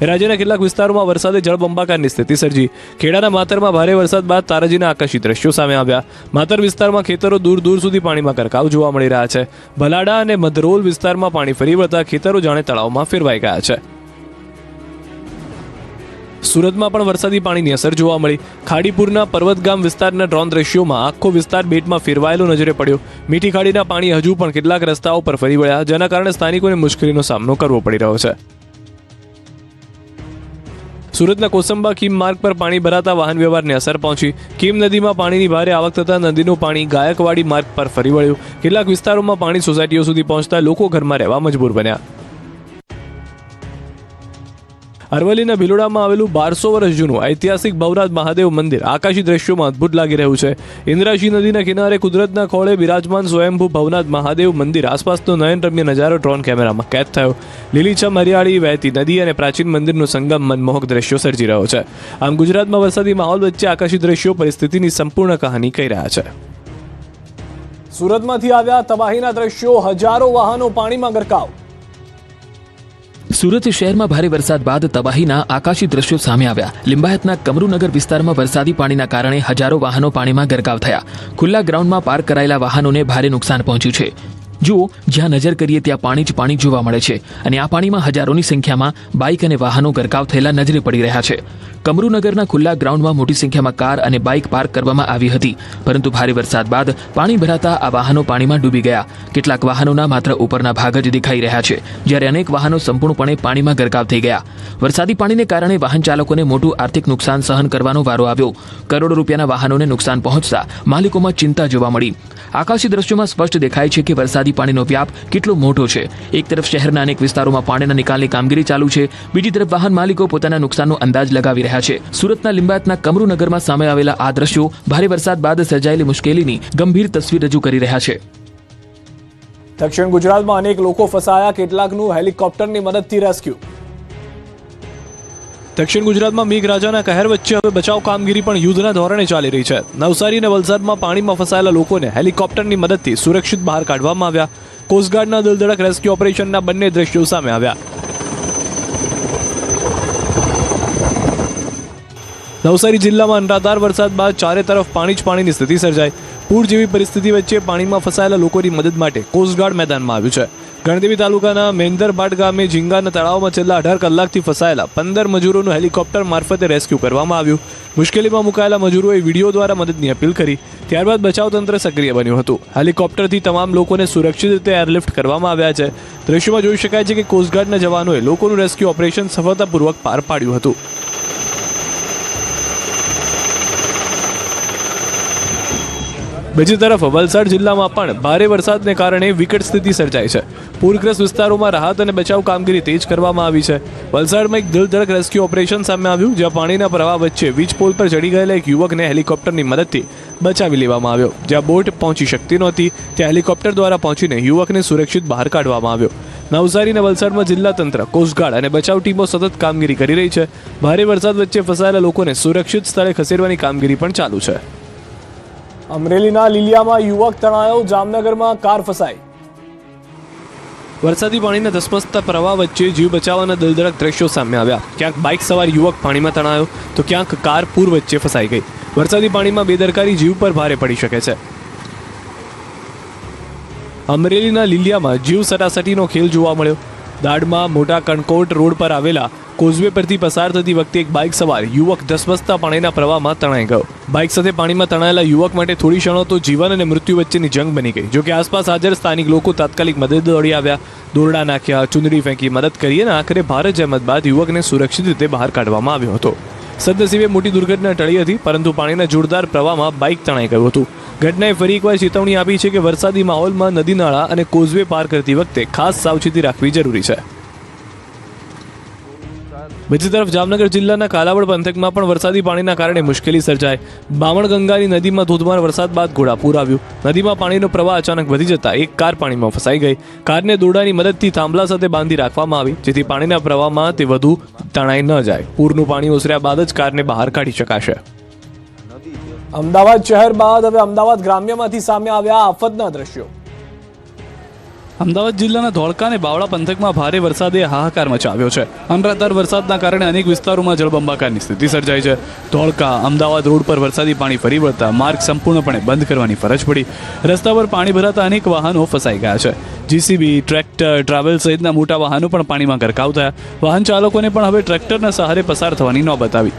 રાજ્યના કેટલાક વિસ્તારોમાં વરસાદે જળબંબાકારની સ્થિતિ સર્જી. ખેડાના માતરમાં ભારે વરસાદ બાદ તારાજીના આકાશી દ્રશ્યો સામે આવ્યા. માતર વિસ્તારમાં ખેતરો દૂર દૂર સુધી પાણીમાં ગરકાવ જોવા મળી રહ્યા છે. ભલાડા અને મધરોલ વિસ્તારમાં પાણી ફરી વળતા ખેતરો જાણે તળાવમાં ફેરવાઈ ગયા છે. સુરતમાં પણ વરસાદી પાણીની અસર જોવા મળી. ખાડીપુરના પર્વતગામ વિસ્તારના ડ્રોન દ્રશ્યોમાં આખો વિસ્તાર બેટમાં ફેરવાયેલો નજરે પડ્યો. મીઠી ખાડીના પાણી હજુ પણ કેટલાક રસ્તાઓ પર ફરી વળ્યા, જેના કારણે સ્થાનિકોને મુશ્કેલીનો સામનો કરવો પડી રહ્યો છે. સુરતના કોસંબા કીમ માર્ગ પર પાણી ભરાતા વાહન વ્યવહારને અસર પહોંચી. કીમ નદીમાં પાણીની ભારે આવક થતાં નદીનું પાણી ગાયકવાડી માર્ગ પર ફરી વળ્યું. કેટલાક વિસ્તારોમાં પાણી સોસાયટીઓ સુધી પહોંચતા લોકો ઘરમાં રહેવા મજબૂર બન્યા. અરવલ્લીના ભિલોડામાં આવેલું 1200 વર્ષ જૂનું ઐતિહાસિક ભવનાથ મહાદેવ મંદિર આકાશી દ્રશ્યોમાં અદ્ભુત લાગી રહ્યું છે. ઇન્દ્રાશી નદીના કિનારે કુદરતના ખોળે બિરાજમાન સ્વયંભૂ ભવનાથ મહાદેવ મંદિર આસપાસનો નયનરમ્ય નજારો ડ્રોન કેમેરામાં કેદ થયો. લીલીછમ હરિયાળી, વહેતી નદી અને પ્રાચીન મંદિરનો સંગમ મનમોહક દ્રશ્યો સર્જી રહ્યો છે. આમ ગુજરાતમાં વરસાદી માહોલ વચ્ચે આકાશી દ્રશ્યો પરિસ્થિતિની સંપૂર્ણ કહાની કહી રહ્યા છે. સુરતમાંથી આવ્યા તબાહીના દ્રશ્યો, હજારો વાહનો પાણીમાં ગરકાવ. સુરત શહેરમાં ભારે વરસાદ બાદ તબાહીના આકાશી દ્રશ્યો સામે આવ્યા. લિંબાયતના કમરુનગર વિસ્તારમાં વરસાદી પાણીના કારણે હજારો વાહનો પાણીમાં ગરકાવ થયા. ખુલ્લા ગ્રાઉન્ડમાં પાર્ક કરાયેલા વાહનોને ભારે નુકસાન પહોંચ્યું છે. જુઓ, જ્યાં નજર કરીએ ત્યાં પાણી જ પાણી જોવા મળે છે અને આ પાણીમાં હજારોની સંખ્યામાં બાઇક અને વાહનો ગરકાવ થયેલા નજરે પડી રહ્યા છે. કમરુનગરના ખુલ્લા ગ્રાઉન્ડમાં મોટી સંખ્યામાં કાર અને બાઇક પાર્ક કરવામાં આવી હતી, પરંતુ ભારે વરસાદ બાદ પાણી ભરાતા આ વાહનો પાણીમાં ડૂબી ગયા. કેટલાક વાહનોના માત્ર ઉપરના ભાગ જ દેખાઈ રહ્યા છે, જ્યારે અનેક વાહનો સંપૂર્ણપણે પાણીમાં ગરકાવ થઈ ગયા. વરસાદી પાણીને કારણે વાહન ચાલકોને મોટું આર્થિક નુકસાન સહન કરવાનો વારો આવ્યો. કરોડો રૂપિયાના વાહનોને નુકસાન પહોંચતા માલિકોમાં ચિંતા જોવા મળી. આકાશી દ્રશ્યોમાં સ્પષ્ટ દેખાય છે કે વરસાદી પાણીનો વ્યાપ કેટલો મોટો છે. એક તરફ શહેરના અનેક વિસ્તારોમાં પાણીના નિકાલની કામગીરી ચાલુ છે, બીજી તરફ વાહન માલિકો પોતાના નુકસાનનો અંદાજ લગાવી રહ્યા છે. સુરતના લિંબાયતના કમરુનગરમાં સામે આવેલા આ દ્રશ્યો ભારે વરસાદ બાદ સર્જાયેલી મુશ્કેલીની ગંભીર તસવીર રજૂ કરી રહ્યા છે. દક્ષિણ ગુજરાતમાં અનેક લોકો ફસાયા, કેટલાકનું હેલિકોપ્ટરની મદદથી રેસ્ક્યુ. દક્ષિણ ગુજરાતમાં મેઘરાજાના કહેર વચ્ચે હવે બચાવ કામગીરી પણ યુદ્ધના ધોરણે ચાલી રહી છે. નવસારી અને વલસાડમાં પાણીમાં ફસાયેલા લોકોને હેલિકોપ્ટરની મદદથી સુરક્ષિત બહાર કાઢવામાં આવ્યા. કોસ્ટગાર્ડના દિલધડક રેસ્ક્યુ ઓપરેશનના બંને દ્રશ્યો સામે આવ્યા. નવસારી જિલ્લામાં અનરાધાર વરસાદ બાદ ચારે તરફ પાણી જ પાણીની સ્થિતિ સર્જાઈ. પૂર જેવી પરિસ્થિતિ વચ્ચે પાણીમાં ફસાયેલા લોકોની મદદ માટે કોસ્ટગાર્ડ મેદાનમાં આવ્યું છે. ગણદેવી તાલુકાના મેંદરબાટ ગામે ઝીંગાના તળાવમાં છેલ્લા 18 કલાકથી ફસાયેલા 15 મજૂરોનું હેલિકોપ્ટર મારફતે રેસ્ક્યુ કરવામાં આવ્યું. મુશ્કેલીમાં મુકાયેલા મજૂરોએ વિડીયો દ્વારા મદદની અપીલ કરી. ત્યારબાદ બચાવ તંત્ર સક્રિય બન્યું હતું. હેલિકોપ્ટરથી તમામ લોકોને સુરક્ષિત રીતે એરલિફ્ટ કરવામાં આવ્યા છે. દ્રશ્યોમાં જોઈ શકાય છે કે કોસ્ટગાર્ડના જવાનોએ લોકોનું રેસ્ક્યુ ઓપરેશન સફળતાપૂર્વક પાર પાડ્યું હતું. બીજી તરફ વલસાડ જિલ્લામાં પણ ભારે વરસાદને કારણે વિકટ સ્થિતિ સર્જાઈ છે. પૂરગ્રસ્ત વિસ્તારોમાં રાહત અને બચાવ કામગીરી તેજ કરવામાં આવી છે. વલસાડમાં એક દિલધડક રેસ્ક્યુ ઓપરેશન સામે આવ્યું, જ્યાં પાણીના પ્રવાહ વચ્ચે વીજ પોલ પર ચડી ગયેલા એક યુવકને હેલિકોપ્ટરની મદદથી બચાવી લેવામાં આવ્યો. જ્યાં બોટ પહોંચી શકતી નહોતી, ત્યાં હેલિકોપ્ટર દ્વારા પહોંચીને યુવકને સુરક્ષિત બહાર કાઢવામાં આવ્યો. નવસારી અને વલસાડમાં જિલ્લા તંત્ર, કોસ્ટગાર્ડ અને બચાવ ટીમો સતત કામગીરી કરી રહી છે. ભારે વરસાદ વચ્ચે ફસાયેલા લોકોને સુરક્ષિત સ્થળે ખસેડવાની કામગીરી પણ ચાલુ છે. અમરેલીના લીલિયામાં યુવક તણાયો, જામનગરમાં કાર ફસાઈ. વરસાદી પાણીના ધસમસતા પ્રવાહ વચ્ચે જીવ બચાવવાના દિલધડક દ્રશ્યો સામે આવ્યા. ક્યાંક બાઇક સવાર યુવક પાણીમાં તણાયો તો ક્યાંક કાર પૂર વચ્ચે ફસાઈ ગઈ. વરસાદી પાણીમાં બેદરકારી જીવ પર ભારે પડી શકે છે. અમરેલીના લીલિયામાં જીવ સટાસટીનો ખેલ જોવા મળ્યો. દાડમાં મોટા કણકોટ રોડ પર આવેલા કોઝવે પરથી પસાર થતી વખતે એક બાઇક સવાર યુવક ધસમસતા પાણીના પ્રવાહમાં તણાઈ ગયો. બાઇક સાથે પાણીમાં તણાયેલા યુવક માટે થોડી ક્ષણો તો જીવન અને મૃત્યુ વચ્ચેની જંગ બની ગઈ. જોકે આસપાસ હાજર સ્થાનિક લોકો તાત્કાલિક મદદ દોડી આવ્યા. દોરડા નાખ્યા, ચુંદડી ફેંકી મદદ કરી અને આખરે ભારે જહેમત બાદ યુવકને સુરક્ષિત રીતે બહાર કાઢવામાં આવ્યો હતો. સદનસીબે મોટી દુર્ઘટના ટળી હતી, પરંતુ પાણીના જોરદાર પ્રવાહમાં બાઇક તણાઈ ગયું હતું. ઘટનાએ ફરી એકવાર ચેતવણી આપી છે કે વરસાદી માહોલમાં નદી નાળા અને કોઝવે પાર કરતી વખતે ખાસ સાવચેતી રાખવી જરૂરી છે. બીજી તરફ જામનગર જિલ્લાના કાલાવડ પંથકમાં પણ વરસાદી પાણીના કારણે મુશ્કેલી સર્જાઈ. બામણગંગાની નદીમાં ધોધમાર વરસાદ બાદ ઘોડાપૂર આવ્યું. નદીમાં પાણીનો પ્રવાહ અચાનક વધી જતા એક કાર પાણીમાં ફસાઈ ગઈ. કારને દોરડાની મદદથી થાંભલા સાથે બાંધી રાખવામાં આવી, જેથી પાણીના પ્રવાહમાં તે વધુ તણાઈ ન જાય. પૂરનું પાણી ઓસર્યા બાદ જ કારને બહાર કાઢી શકાશે. અમદાવાદ શહેર બાદ હવે અમદાવાદ ગ્રામ્યમાંથી સામે આવ્યા આફતના દ્રશ્યો. અમદાવાદ જિલ્લાના ધોળકા અને બાવળા પંથકમાં ભારે વરસાદે હાહાકાર મચાવ્યો છે. અનરાધાર વરસાદના કારણે અનેક વિસ્તારોમાં જળબંબાકારની સ્થિતિ સર્જાઈ છે. ધોળકા અમદાવાદ રોડ પર વરસાદી પાણી ફરી વળતા માર્ગ સંપૂર્ણપણે બંધ કરવાની ફરજ પડી. રસ્તા પર પાણી ભરાતા અનેક વાહનો ફસાઈ ગયા છે. જીસીબી, ટ્રેક્ટર, ટ્રાવેલ સહિતના મોટા વાહનો પણ પાણીમાં ગરકાવ થયા. વાહન ચાલકોને પણ હવે ટ્રેક્ટરના સહારે પસાર થવાની નોબત આવી.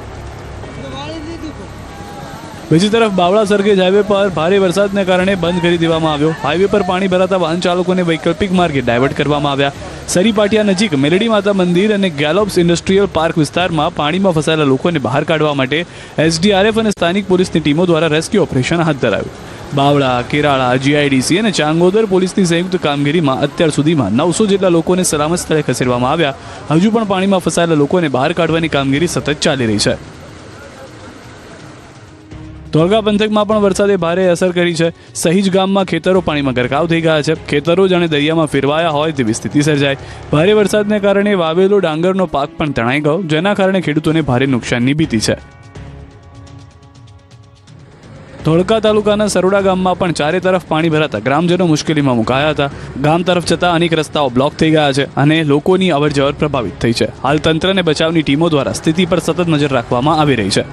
બીજી તરફ બાવળા સરખેજ હાઈવે પર ભારે વરસાદને કારણે બંધ કરી દેવામાં આવ્યો. હાઈવે પર પાણી ભરાતા વાહન ચાલકોને વૈકલ્પિક માર્ગે ડાયવર્ટ કરવામાં આવ્યા. સરી પાટિયા નજીક મેલડી માતા મંદિર અને ગેલોપ્સ ઇન્ડસ્ટ્રીયલ પાર્ક વિસ્તારમાં પાણીમાં ફસાયેલા લોકોને બહાર કાઢવા માટે એસડીઆરએફ અને સ્થાનિક પોલીસની ટીમો દ્વારા રેસ્ક્યુ ઓપરેશન હાથ ધરાયું. બાવળા, કેરાળા, જીઆઈડીસી અને ચાંગોદર પોલીસની સંયુક્ત કામગીરીમાં અત્યાર સુધીમાં 900 જેટલા લોકોને સલામત સ્થળે ખસેડવામાં આવ્યા. હજુ પણ પાણીમાં ફસાયેલા લોકોને બહાર કાઢવાની કામગીરી સતત ચાલી રહી છે. ધોળકા પંથકમાં પણ વરસાદે ભારે અસર કરી છે. સહીજ ગામમાં ખેતરો પાણીમાં ગરકાવ થઈ ગયા છે. ખેતરો જાણે દરિયામાં ફેરવાયા હોય તેવી સ્થિતિ સર્જાઈ. ભારે વરસાદને કારણે વાવેલો ડાંગરનો પાક પણ તણાઈ ગયો, જેના કારણે ખેડૂતોને ભારે નુકસાનની ભીતિ છે. ધોળકા તાલુકાના સરોડા ગામમાં પણ ચારે તરફ પાણી ભરાતા ગ્રામજનો મુશ્કેલીમાં મુકાયા હતા. ગામ તરફ જતા અનેક રસ્તાઓ બ્લોક થઈ ગયા છે અને લોકોની અવરજવર પ્રભાવિત થઈ છે. હાલ તંત્ર અને બચાવની ટીમો દ્વારા સ્થિતિ પર સતત નજર રાખવામાં આવી રહી છે.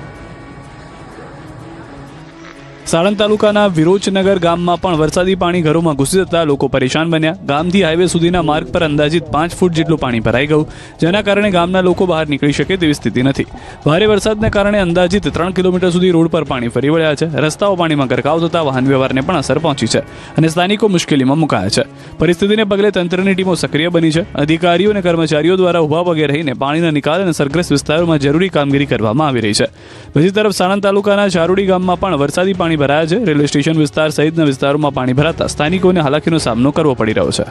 સાણંદ તાલુકાના વિરોચનગર ગામમાં પણ વરસાદી પાણી ઘરોમાં ઘૂસી જતા લોકો પરેશાન બન્યા. ગામથી હાઈવે સુધીના માર્ગ પર અંદાજિત 5 ફૂટ જેટલું પાણી ભરાઈ ગયું, જેના કારણે ગામના લોકો બહાર નીકળી શકે તેવી સ્થિતિ નથી. ભારે વરસાદને કારણે અંદાજિત 3 કિલોમીટર સુધી રોડ પર પાણી ફરી વળ્યા છે. રસ્તાઓ પાણીમાં ગરકાવ થતા વાહન વ્યવહારને પણ અસર પહોંચી છે અને સ્થાનિકો મુશ્કેલીમાં મુકાયા છે. પરિસ્થિતિને પગલે તંત્રની ટીમો સક્રિય બની છે. અધિકારીઓ અને કર્મચારીઓ દ્વારા ઊભા પગે રહીને પાણીના નિકાલ અને સરગ્રસ્ત વિસ્તારોમાં જરૂરી કામગીરી કરવામાં આવી રહી છે. બીજી તરફ સાણંદ તાલુકાના ચારોડી ગામમાં પણ વરસાદી પાણી ભરાયા છે. રેલવે સ્ટેશન વિસ્તાર સહિતના વિસ્તારોમાં પાણી ભરાતા સ્થાનિકોને હાલાકીનો સામનો કરવો પડી રહ્યો છે.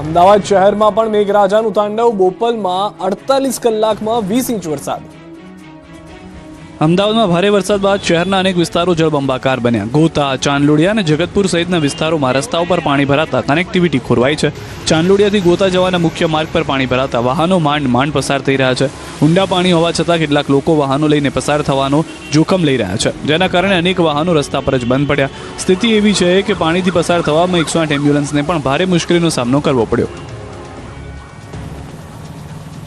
અમદાવાદ શહેરમાં પણ મેઘરાજાનું તાંડવ. બોપલમાં 48 કલાકમાં 20 ઇંચ વરસાદ. અમદાવાદમાં ભારે વરસાદ બાદ શહેરના અનેક વિસ્તારો જળબંબાકાર બન્યા. ગોતા, ચાંદલોડિયા અને જગતપુર સહિતના વિસ્તારોમાં રસ્તાઓ પર પાણી ભરાતા કનેક્ટિવિટી ખોરવાઈ છે. ચાંદલોડિયાથી ગોતા જવાના મુખ્ય માર્ગ પર પાણી ભરાતા વાહનો માંડ પસાર થઈ રહ્યા છે. ઊંડા પાણી હોવા છતાં કેટલાક લોકો વાહનો લઈને પસાર થવાનો જોખમ લઈ રહ્યા છે, જેના કારણે અનેક વાહનો રસ્તા પર જ બંધ પડ્યા. સ્થિતિ એવી છે કે પાણીથી પસાર થવામાં 108 એમ્બ્યુલન્સને પણ ભારે મુશ્કેલીનો સામનો કરવો પડ્યો.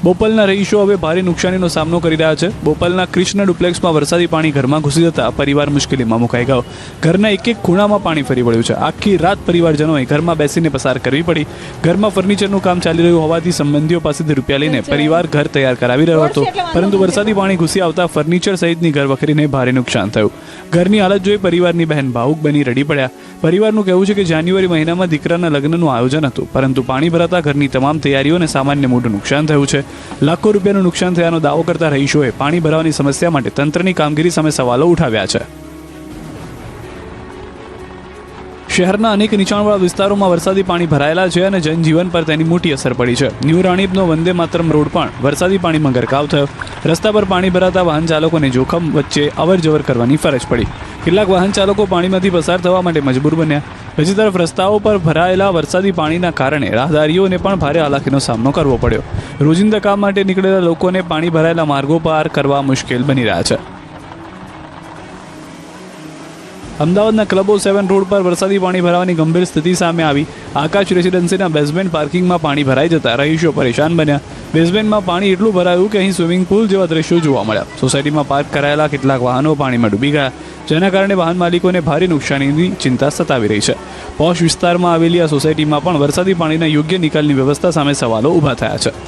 બોપલના રહીશો હવે ભારે નુકસાનીનો સામનો કરી રહ્યા છે. બોપલના કૃષ્ણ ડુપ્લેક્સમાં વરસાદી પાણી ઘરમાં ઘૂસી જતા પરિવાર મુશ્કેલીમાં મુકાઈ ગયો. ઘરના એક ખૂણામાં પાણી ફરી વળ્યું છે. આખી રાત પરિવારજનોએ ઘરમાં બેસીને પસાર કરવી પડી. ઘરમાં ફર્નિચરનું કામ ચાલી રહ્યું હોવાથી સંબંધીઓ પાસેથી રૂપિયા લઈને પરિવાર ઘર તૈયાર કરાવી રહ્યો હતો, પરંતુ વરસાદી પાણી ઘૂસી આવતા ફર્નિચર સહિતની ઘરવખરીને ભારે નુકસાન થયું. ઘરની હાલત જોઈ પરિવારની બહેન ભાવુક બની રડી પડ્યા. પરિવારનું કહેવું છે કે જાન્યુઆરી મહિનામાં દીકરાના લગ્નનું આયોજન હતું, પરંતુ પાણી ભરાતા ઘરની તમામ તૈયારીઓને સામાન્ય મોટું નુકસાન થયું છે. લાખો રૂપિયાનું નુકસાન થયાનો દાવો કરતા રહીશોએ પાણી ભરાવાની સમસ્યા માટે તંત્રની કામગીરી સામે સવાલો ઉઠાવ્યા છે. શહેરના અનેક નીચાણવાળા વિસ્તારોમાં વરસાદી પાણી ભરાયેલા છે અને જનજીવન પર તેની મોટી અસર પડી છે. ન્યૂ રાણીપનો વંદે માતરમ રોડ પણ વરસાદી પાણીમાં ગરકાવ થયો. રસ્તા પર પાણી ભરાતા વાહન ચાલકોને જોખમ વચ્ચે અવરજવર કરવાની ફરજ પડી. કેટલાક વાહન ચાલકો પાણીમાંથી પસાર થવા માટે મજબૂર બન્યા. બીજી તરફ રસ્તાઓ પર ભરાયેલા વરસાદી પાણીના કારણે રાહદારીઓને પણ ભારે હાલાકીનો સામનો કરવો પડ્યો. રોજિંદા કામ માટે નીકળેલા લોકોને પાણી ભરાયેલા માર્ગો પાર કરવા મુશ્કેલ બની રહ્યા છે. અમદાવાદના ક્લબો 7 રોડ પર વરસાદી પાણી ભરાવાની ગંભીર સ્થિતિ સામે આવી. આકાશ રેસિડેન્સીના બેઝમેન્ટ પાર્કિંગમાં પાણી ભરાઈ જતા રહીશો પરેશાન બન્યા. બેઝમેન્ટમાં પાણી એટલું ભરાયું કે અહીં સ્વિમિંગ પુલ જેવા દ્રશ્યો જોવા મળ્યા. સોસાયટીમાં પાર્ક કરાયેલા કેટલાક વાહનો પાણીમાં ડૂબી ગયા, જેના કારણે વાહન માલિકોને ભારે નુકસાનીની ચિંતા સતાવી રહી છે. પોશ વિસ્તારમાં આવેલી આ સોસાયટીમાં પણ વરસાદી પાણીના યોગ્ય નિકાલની વ્યવસ્થા સામે સવાલો ઊભા થયા છે.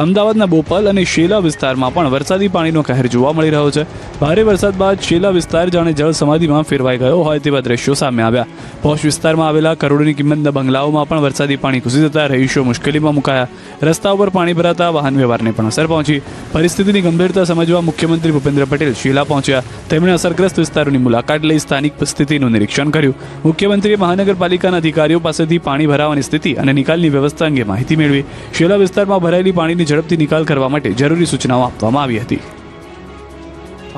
અમદાવાદના બોપલ અને શેલા વિસ્તારમાં પણ વરસાદી પાણીનો કહેર જોવા મળી રહ્યો છે. ભારે વરસાદ બાદ શેલા વિસ્તાર જાણે જળ સમાધિમાં ફેરવાઈ ગયો હોય તેવા દ્રશ્યો સામે આવ્યા. પોશ વિસ્તારમાં આવેલા કરોડોની કિંમતના બંગલાઓમાં પણ વરસાદી પાણી ઘૂસી જતા રહીશો મુશ્કેલીમાં મુકાયા. રસ્તા ઉપર પાણી ભરાતા વાહન વ્યવહારને પણ અસર પહોંચી. પરિસ્થિતિની ગંભીરતા સમજવા મુખ્યમંત્રી ભૂપેન્દ્ર પટેલ શેલા પહોંચ્યા. તેમણે અસરગ્રસ્ત વિસ્તારોની મુલાકાત લઈ સ્થાનિક સ્થિતિનું નિરીક્ષણ કર્યું. મુખ્યમંત્રીએ મહાનગરપાલિકાના અધિકારીઓ પાસેથી પાણી ભરાવાની સ્થિતિ અને નિકાલની વ્યવસ્થા અંગે માહિતી મેળવી. શેલા વિસ્તારમાં ભરાયેલી પાણીની ઝડપથી નિકાલ કરવા માટે જરૂરી સૂચનાઓ આપવામાં આવી હતી.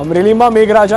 અમરેલીમાં મેઘરાજા